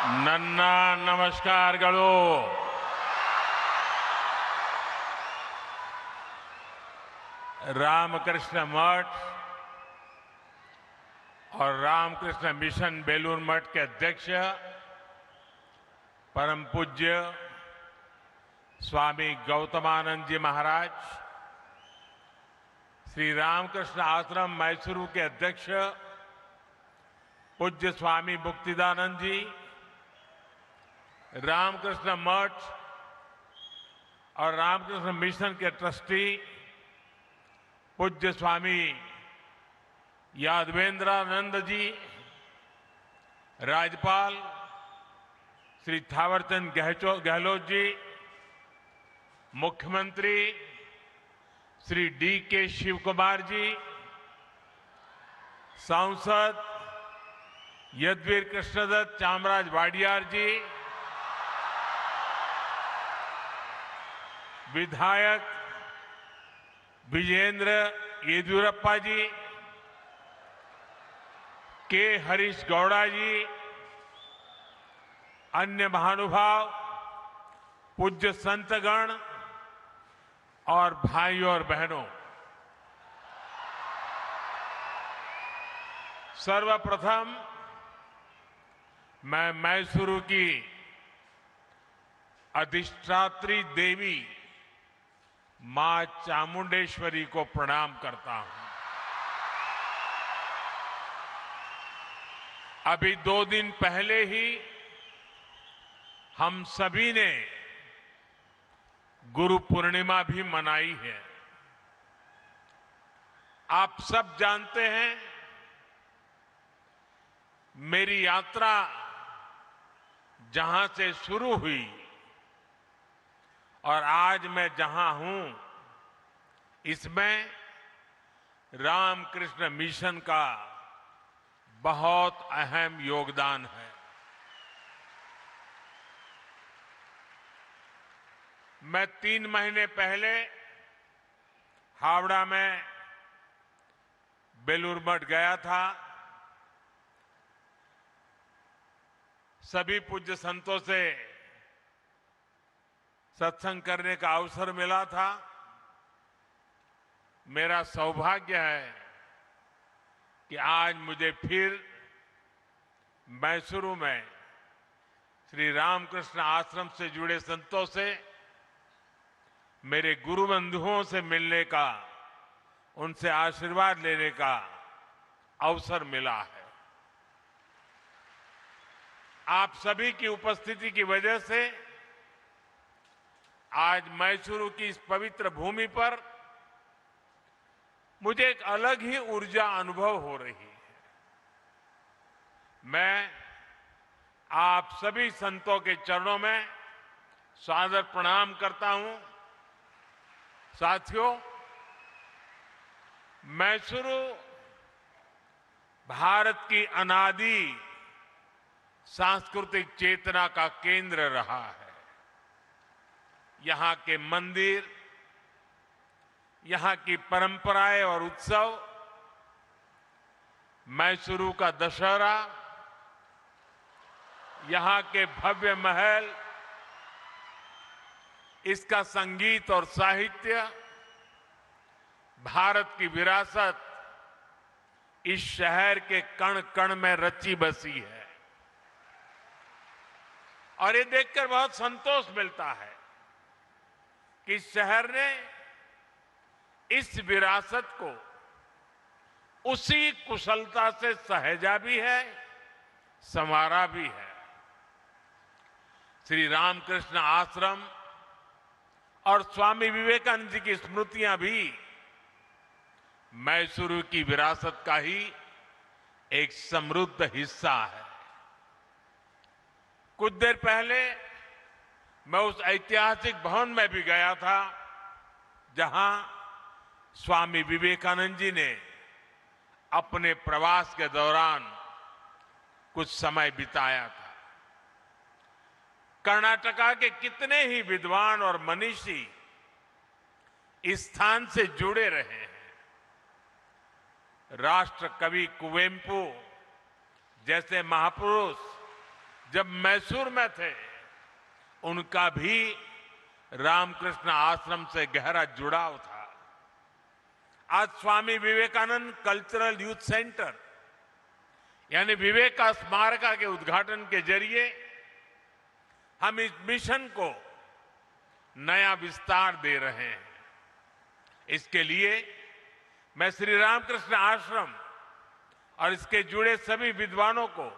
ನನ್ನ ನಮಸ್ಕಾರಗಳು. रामकृष्ण मठ और रामकृष्ण मिशन बेलूर मठ के अध्यक्ष परम पूज्य स्वामी गौतमानंद जी महाराज, श्री रामकृष्ण आश्रम मैसूरू के अध्यक्ष पूज्य स्वामी मुक्तिदानंद जी, रामकृष्ण मठ और रामकृष्ण मिशन के ट्रस्टी पूज्य स्वामी यादवेंद्रानंद जी, राज्यपाल श्री थावरचंद गहलोत जी, मुख्यमंत्री श्री डी.के. शिवकुमार जी, सांसद यदुवीर कृष्णदत्त चामराज वाडियार जी, विधायक विजेंद्र येदियुरप्पा जी, के हरीश गौड़ा जी, अन्य महानुभाव, पूज्य संतगण और भाइयों और बहनों, सर्वप्रथम मैं मैसूरू की अधिष्ठात्री देवी मां चामुंडेश्वरी को प्रणाम करता हूं। अभी 2 दिन पहले ही हम सभी ने गुरु पूर्णिमा भी मनाई है। आप सब जानते हैं, मेरी यात्रा जहां से शुरू हुई और आज मैं जहां हूं, इसमें रामकृष्ण मिशन का बहुत अहम योगदान है। मैं 3 महीने पहले हावड़ा में बेलूर मठ गया था। सभी पूज्य संतों से सत्संग करने का अवसर मिला था। मेरा सौभाग्य है कि आज मुझे फिर मैसूरू में श्री रामकृष्ण आश्रम से जुड़े संतों से, मेरे गुरु बंधुओं से मिलने का, उनसे आशीर्वाद लेने का अवसर मिला है। आप सभी की उपस्थिति की वजह से आज मैसूरू की इस पवित्र भूमि पर मुझे एक अलग ही ऊर्जा अनुभव हो रही है। मैं आप सभी संतों के चरणों में सादर प्रणाम करता हूं। साथियों, मैसूरू भारत की अनादि सांस्कृतिक चेतना का केंद्र रहा है। यहां के मंदिर, यहां की परंपराएं और उत्सव, मैसूरू का दशहरा, यहां के भव्य महल, इसका संगीत और साहित्य, भारत की विरासत इस शहर के कण कण में रची बसी है। और ये देखकर बहुत संतोष मिलता है कि शहर ने इस विरासत को उसी कुशलता से सहेजा भी है, संवारा भी है। श्री रामकृष्ण आश्रम और स्वामी विवेकानंद जी की स्मृतियां भी मैसूरू की विरासत का ही एक समृद्ध हिस्सा है। कुछ देर पहले मैं उस ऐतिहासिक भवन में भी गया था जहां स्वामी विवेकानंद जी ने अपने प्रवास के दौरान कुछ समय बिताया था। कर्नाटका के कितने ही विद्वान और मनीषी इस स्थान से जुड़े रहे हैं। राष्ट्र कवि कुवेंपु जैसे महापुरुष जब मैसूर में थे, उनका भी रामकृष्ण आश्रम से गहरा जुड़ाव था। आज Swami Vivekananda cultural youth centre यानी विवेका स्मारका के उद्घाटन के जरिए हम इस मिशन को नया विस्तार दे रहे हैं। इसके लिए मैं श्री रामकृष्ण आश्रम और इसके जुड़े सभी विद्वानों को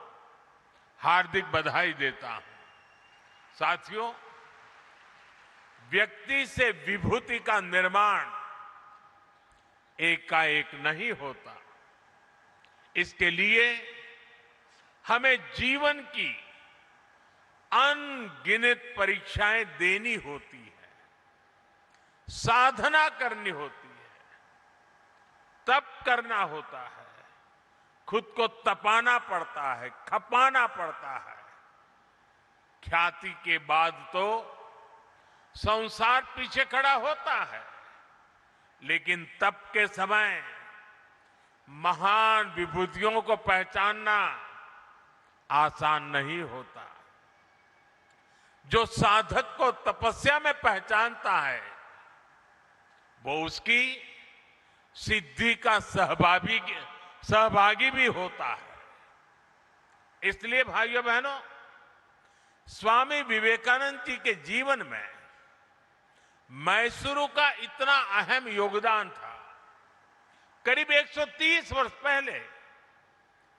हार्दिक बधाई देता हूं। साथियों, व्यक्ति से विभूति का निर्माण एकाएक नहीं होता। इसके लिए हमें जीवन की अनगिनत परीक्षाएं देनी होती है, साधना करनी होती है, तप करना होता है, खुद को तपाना पड़ता है, खपाना पड़ता है। ख्याति के बाद तो संसार पीछे खड़ा होता है, लेकिन तप के समय महान विभूतियों को पहचानना आसान नहीं होता। जो साधक को तपस्या में पहचानता है, वो उसकी सिद्धि का सहभागी भी होता है। इसलिए भाइयों बहनों, स्वामी विवेकानंद जी के जीवन में मैसूरू का इतना अहम योगदान था। करीब 130 वर्ष पहले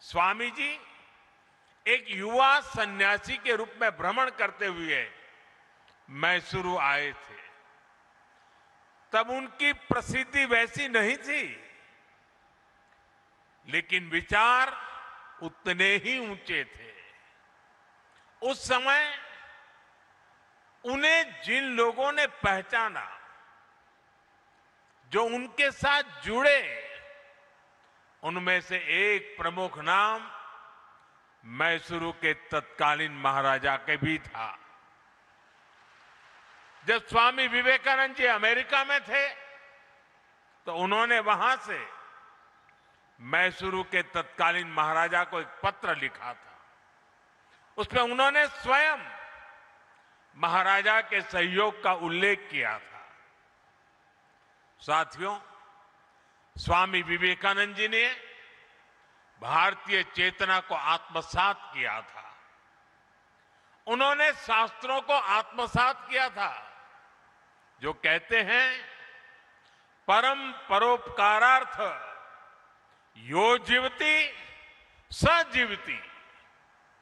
स्वामी जी एक युवा सन्यासी के रूप में भ्रमण करते हुए मैसूरू आए थे। तब उनकी प्रसिद्धि वैसी नहीं थी, लेकिन विचार उतने ही ऊंचे थे। उस समय उन्हें जिन लोगों ने पहचाना, जो उनके साथ जुड़े, उनमें से एक प्रमुख नाम मैसूरू के तत्कालीन महाराजा के भी था। जब स्वामी विवेकानंद जी अमेरिका में थे, तो उन्होंने वहां से मैसूरू के तत्कालीन महाराजा को एक पत्र लिखा था। उसमें उन्होंने स्वयं महाराजा के सहयोग का उल्लेख किया था। साथियों, स्वामी विवेकानंद जी ने भारतीय चेतना को आत्मसात किया था। उन्होंने शास्त्रों को आत्मसात किया था, जो कहते हैं परम परोपकारार्थ यो जीवति स जीवति,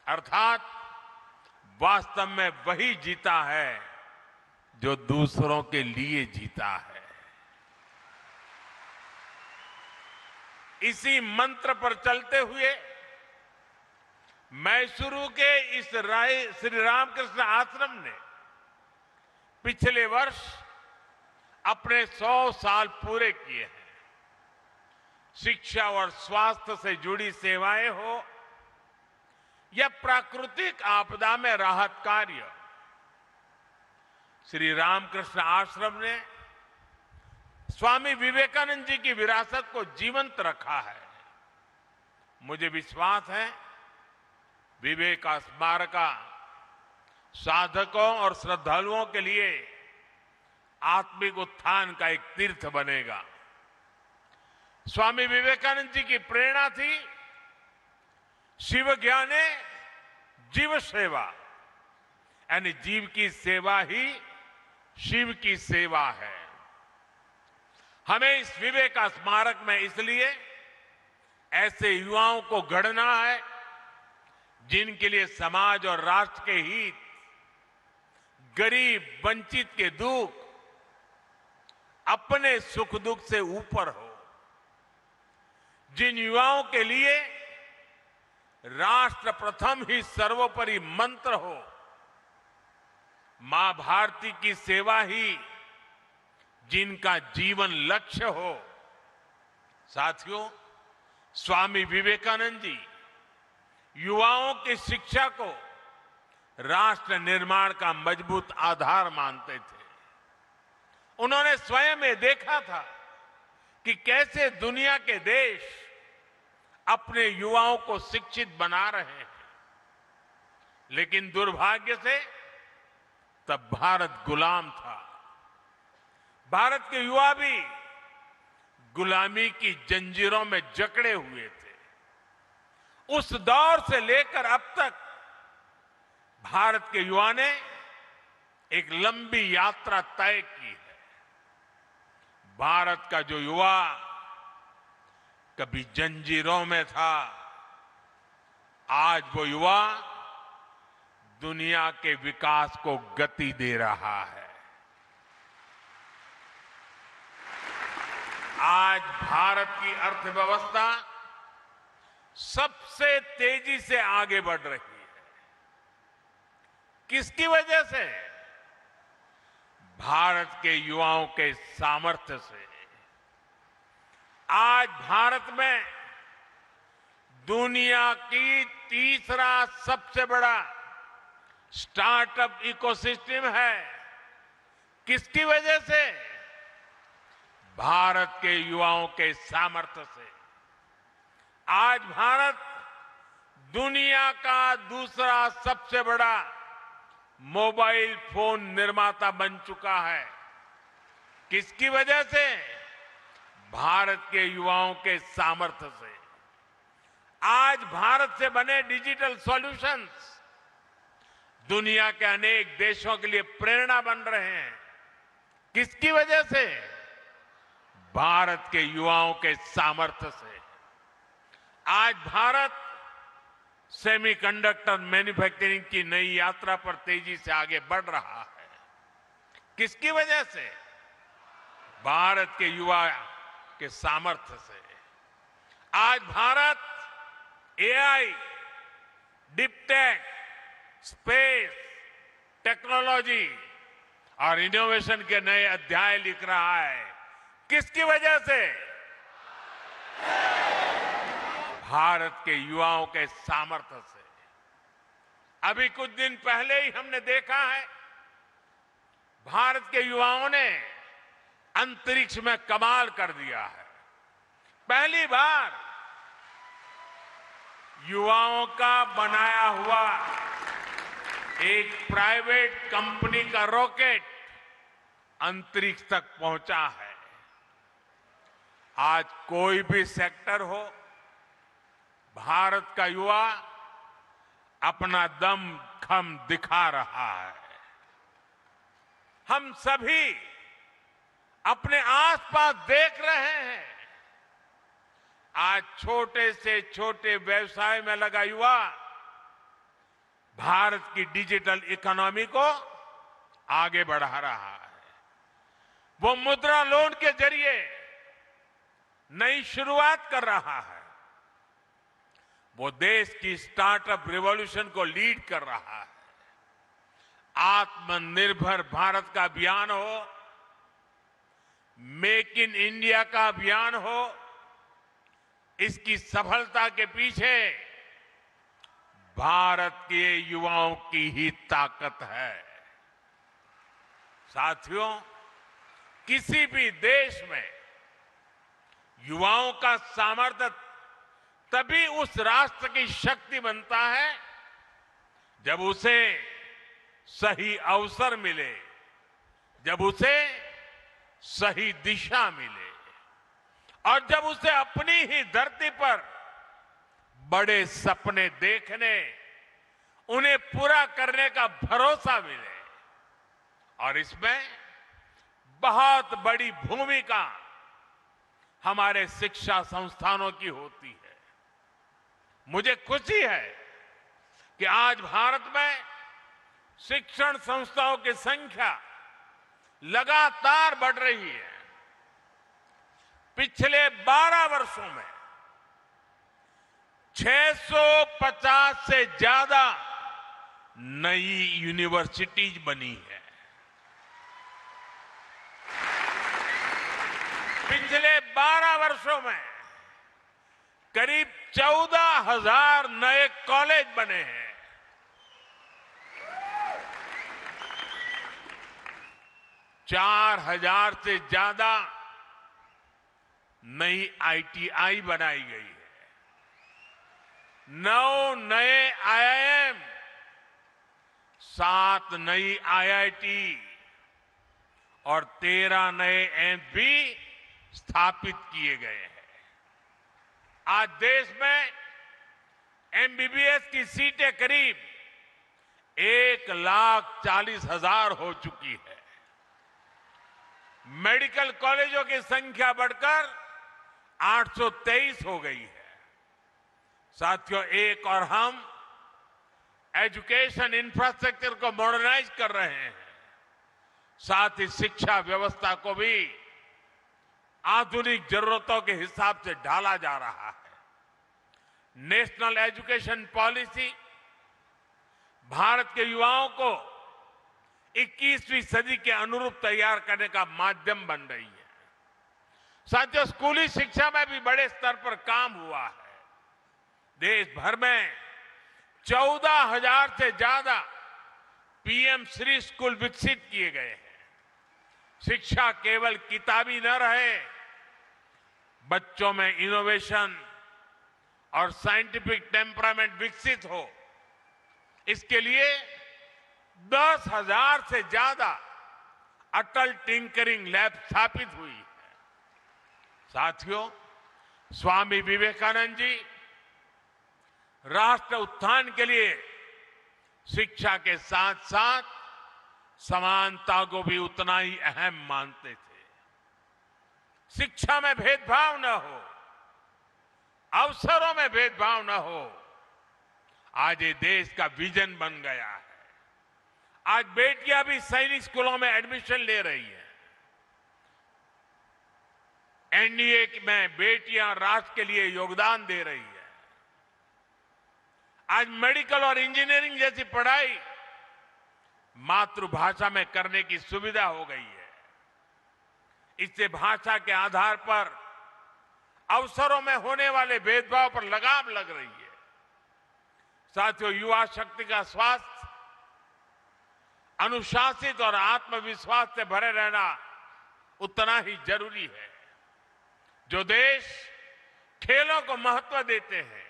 अर्थात वास्तव में वही जीता है जो दूसरों के लिए जीता है। इसी मंत्र पर चलते हुए मैसूरू के इस श्री रामकृष्ण आश्रम ने पिछले वर्ष अपने 100 साल पूरे किए हैं। शिक्षा और स्वास्थ्य से जुड़ी सेवाएं हो या प्राकृतिक आपदा में राहत कार्य, श्री रामकृष्ण आश्रम ने स्वामी विवेकानंद जी की विरासत को जीवंत रखा है। मुझे विश्वास है विवेका स्मारका साधकों और श्रद्धालुओं के लिए आत्मिक उत्थान का एक तीर्थ बनेगा। स्वामी विवेकानंद जी की प्रेरणा थी शिव ज्ञाने जीव सेवा, यानी जीव की सेवा ही शिव की सेवा है। हमें इस विवेका स्मारक में इसलिए ऐसे युवाओं को गढ़ना है जिनके लिए समाज और राष्ट्र के हित, गरीब वंचित के दुख अपने सुख दुख से ऊपर हो। जिन युवाओं के लिए राष्ट्र प्रथम ही सर्वोपरि मंत्र हो, मां भारती की सेवा ही जिनका जीवन लक्ष्य हो। साथियों, स्वामी विवेकानंद जी युवाओं की शिक्षा को राष्ट्र निर्माण का मजबूत आधार मानते थे। उन्होंने स्वयं ये देखा था कि कैसे दुनिया के देश अपने युवाओं को शिक्षित बना रहे हैं, लेकिन दुर्भाग्य से तब भारत गुलाम था। भारत के युवा भी गुलामी की जंजीरों में जकड़े हुए थे। उस दौर से लेकर अब तक भारत के युवा ने एक लंबी यात्रा तय की है। भारत का जो युवा कभी जंजीरों में था, आज वो युवा दुनिया के विकास को गति दे रहा है। आज भारत की अर्थव्यवस्था सबसे तेजी से आगे बढ़ रही है। किसकी वजह से? भारत के युवाओं के सामर्थ्य से। आज भारत में दुनिया की तीसरा सबसे बड़ा स्टार्टअप इकोसिस्टम है। किसकी वजह से? भारत के युवाओं के सामर्थ्य से। आज भारत दुनिया का दूसरा सबसे बड़ा मोबाइल फोन निर्माता बन चुका है। किसकी वजह से? भारत के युवाओं के सामर्थ्य से। आज भारत से बने डिजिटल सॉल्यूशंस दुनिया के अनेक देशों के लिए प्रेरणा बन रहे हैं। किसकी वजह से? भारत के युवाओं के सामर्थ्य से। आज भारत सेमीकंडक्टर मैन्युफैक्चरिंग की नई यात्रा पर तेजी से आगे बढ़ रहा है। किसकी वजह से? भारत के युवा के सामर्थ्य से। आज Bharat AI, deeptech, space, technology और इनोवेशन के नए अध्याय लिख रहा है। किसकी वजह से? भारत के युवाओं के सामर्थ्य से। अभी कुछ दिन पहले ही हमने देखा है, भारत के युवाओं ने अंतरिक्ष में कमाल कर दिया है। पहली बार युवाओं का बनाया हुआ एक प्राइवेट कंपनी का रॉकेट अंतरिक्ष तक पहुंचा है। आज कोई भी सेक्टर हो, भारत का युवा अपना दम खम दिखा रहा है। हम सभी अपने आसपास देख रहे हैं, आज छोटे से छोटे व्यवसाय में लगा युवा भारत की डिजिटल इकोनॉमी को आगे बढ़ा रहा है। वो मुद्रा लोन के जरिए नई शुरुआत कर रहा है। वो देश की स्टार्टअप रिवॉल्यूशन को लीड कर रहा है। आत्मनिर्भर भारत का अभियान हो, मेक इन इंडिया का अभियान हो, इसकी सफलता के पीछे भारत के युवाओं की ही ताकत है। साथियों, किसी भी देश में युवाओं का सामर्थ्य तभी उस राष्ट्र की शक्ति बनता है जब उसे सही अवसर मिले, जब उसे सही दिशा मिले और जब उसे अपनी ही धरती पर बड़े सपने देखने, उन्हें पूरा करने का भरोसा मिले। और इसमें बहुत बड़ी भूमिका हमारे शिक्षा संस्थानों की होती है। मुझे खुशी है कि आज भारत में शिक्षण संस्थाओं की संख्या लगातार बढ़ रही है। पिछले 12 वर्षों में 650 से ज्यादा नई यूनिवर्सिटीज बनी है। पिछले 12 वर्षों में करीब 14,000 नए कॉलेज बने हैं। 4,000 से ज्यादा नई आईटीआई बनाई गई है। 9 नए आईआईएम 7 नई आईआईटी और 13 नए एम्स भी स्थापित किए गए हैं। आज देश में एमबीबीएस की सीटें करीब 1,40,000 हो चुकी है। मेडिकल कॉलेजों की संख्या बढ़कर 823 हो गई है। साथियों, एक और हम एजुकेशन इंफ्रास्ट्रक्चर को मॉडर्नाइज कर रहे हैं, साथ ही शिक्षा व्यवस्था को भी आधुनिक जरूरतों के हिसाब से ढाला जा रहा है। नेशनल एजुकेशन पॉलिसी भारत के युवाओं को 21वीं सदी के अनुरूप तैयार करने का माध्यम बन रही है। साथियों, स्कूली शिक्षा में भी बड़े स्तर पर काम हुआ है। देश भर में 14,000 से ज्यादा पीएम श्री स्कूल विकसित किए गए हैं। शिक्षा केवल किताबी न रहे, बच्चों में इनोवेशन और साइंटिफिक टेम्परामेंट विकसित हो, इसके लिए 10,000 से ज्यादा अटल टिंकरिंग लैब स्थापित हुई है। साथियों, स्वामी विवेकानंद जी राष्ट्र उत्थान के लिए शिक्षा के साथ साथ समानता को भी उतना ही अहम मानते थे। शिक्षा में भेदभाव न हो, अवसरों में भेदभाव न हो, आज ये देश का विजन बन गया है। आज बेटियां भी सैनिक स्कूलों में एडमिशन ले रही हैं। एनडीए में बेटियां राष्ट्र के लिए योगदान दे रही है। आज मेडिकल और इंजीनियरिंग जैसी पढ़ाई मातृभाषा में करने की सुविधा हो गई है। इससे भाषा के आधार पर अवसरों में होने वाले भेदभाव पर लगाम लग रही है। साथियों, युवा शक्ति का स्वास्थ्य, अनुशासित और आत्मविश्वास से भरे रहना उतना ही जरूरी है। जो देश खेलों को महत्व देते हैं,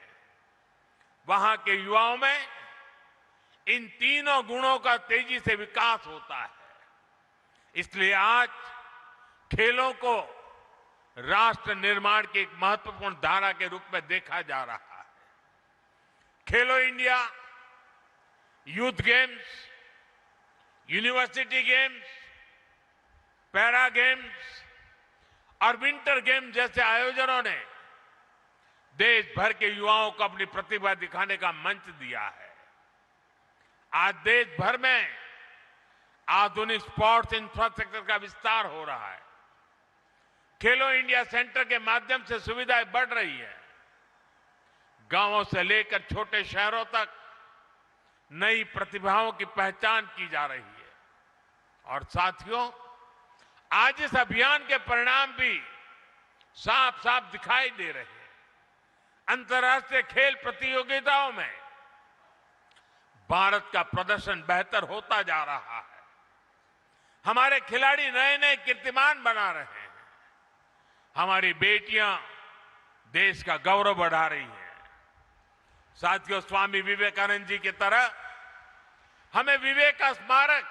वहां के युवाओं में इन तीनों गुणों का तेजी से विकास होता है। इसलिए आज खेलों को राष्ट्र निर्माण की एक महत्वपूर्ण धारा के रूप में देखा जा रहा है। खेलो India, youth games, university games, para games और विंटर गेम्स जैसे आयोजनों ने देश भर के युवाओं को अपनी प्रतिभा दिखाने का मंच दिया है। आज देश भर में आधुनिक स्पोर्ट्स इंफ्रास्ट्रक्चर का विस्तार हो रहा है। खेलो इंडिया सेंटर के माध्यम से सुविधाएं बढ़ रही है। गांवों से लेकर छोटे शहरों तक नई प्रतिभाओं की पहचान की जा रही है। और साथियों, आज इस अभियान के परिणाम भी साफ साफ दिखाई दे रहे हैं। अंतर्राष्ट्रीय खेल प्रतियोगिताओं में भारत का प्रदर्शन बेहतर होता जा रहा है। हमारे खिलाड़ी नए नए कीर्तिमान बना रहे हैं। हमारी बेटियां देश का गौरव बढ़ा रही हैं। साथियों, स्वामी विवेकानंद जी की तरह हमें विवेक का स्मारक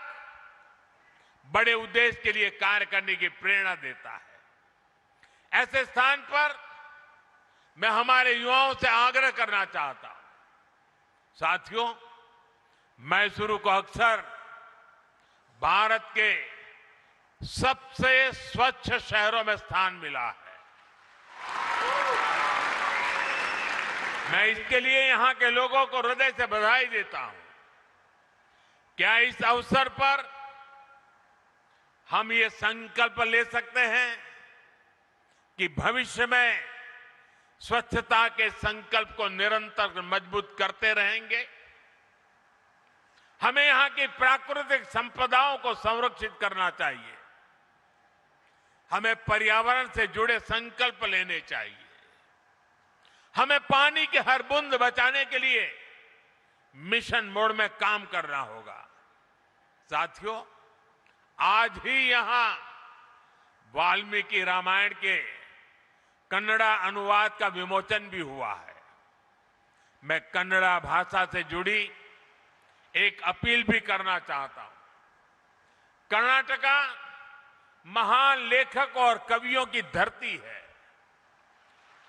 बड़े उद्देश्य के लिए कार्य करने की प्रेरणा देता है। ऐसे स्थान पर मैं हमारे युवाओं से आग्रह करना चाहता हूं। साथियों, मैसूरू को अक्सर भारत के सबसे स्वच्छ शहरों में स्थान मिला है। मैं इसके लिए यहां के लोगों को हृदय से बधाई देता हूं। क्या इस अवसर पर हम ये संकल्प ले सकते हैं कि भविष्य में स्वच्छता के संकल्प को निरंतर मजबूत करते रहेंगे? हमें यहां की प्राकृतिक संपदाओं को संरक्षित करना चाहिए। हमें पर्यावरण से जुड़े संकल्प लेने चाहिए। हमें पानी की हर बूंद बचाने के लिए मिशन मोड में काम करना होगा। साथियों, आज ही यहां वाल्मीकि रामायण के कन्नड़ा अनुवाद का विमोचन भी हुआ है। मैं कन्नड़ा भाषा से जुड़ी एक अपील भी करना चाहता हूं। कर्नाटका महान लेखक और कवियों की धरती है।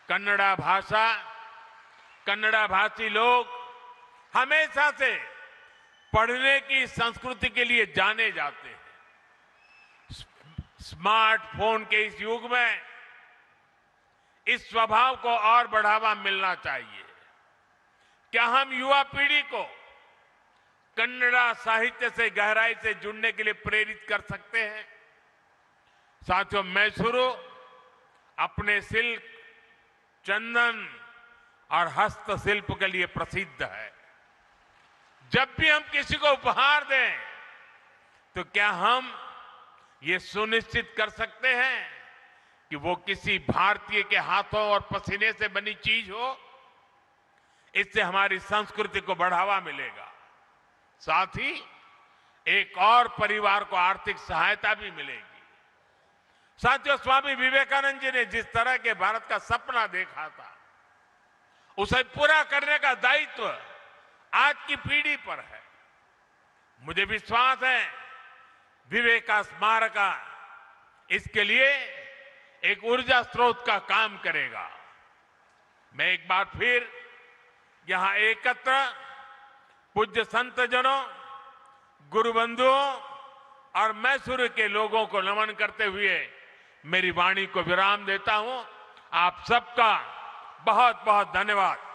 कन्नड़ा भाषा, कन्नड़ा भाषी लोग हमेशा से पढ़ने की संस्कृति के लिए जाने जाते हैं। स्मार्टफोन के इस युग में इस स्वभाव को और बढ़ावा मिलना चाहिए। क्या हम युवा पीढ़ी को कन्नड़ा साहित्य से गहराई से जुड़ने के लिए प्रेरित कर सकते हैं? साथियों, मैसूरू अपने सिल्क, चंदन और हस्तशिल्प के लिए प्रसिद्ध है। जब भी हम किसी को उपहार दें तो क्या हम ये सुनिश्चित कर सकते हैं कि वो किसी भारतीय के हाथों और पसीने से बनी चीज हो? इससे हमारी संस्कृति को बढ़ावा मिलेगा, साथ ही एक और परिवार को आर्थिक सहायता भी मिलेगी। साथियों, स्वामी विवेकानंद जी ने जिस तरह के भारत का सपना देखा था, उसे पूरा करने का दायित्व आज की पीढ़ी पर है। मुझे विश्वास है विवेका स्मारक इसके लिए एक ऊर्जा स्रोत का काम करेगा। मैं एक बार फिर यहां एकत्र पूज्य संतजनों, गुरुबंधुओं और मैसूरू के लोगों को नमन करते हुए मेरी वाणी को विराम देता हूं। आप सबका बहुत बहुत धन्यवाद।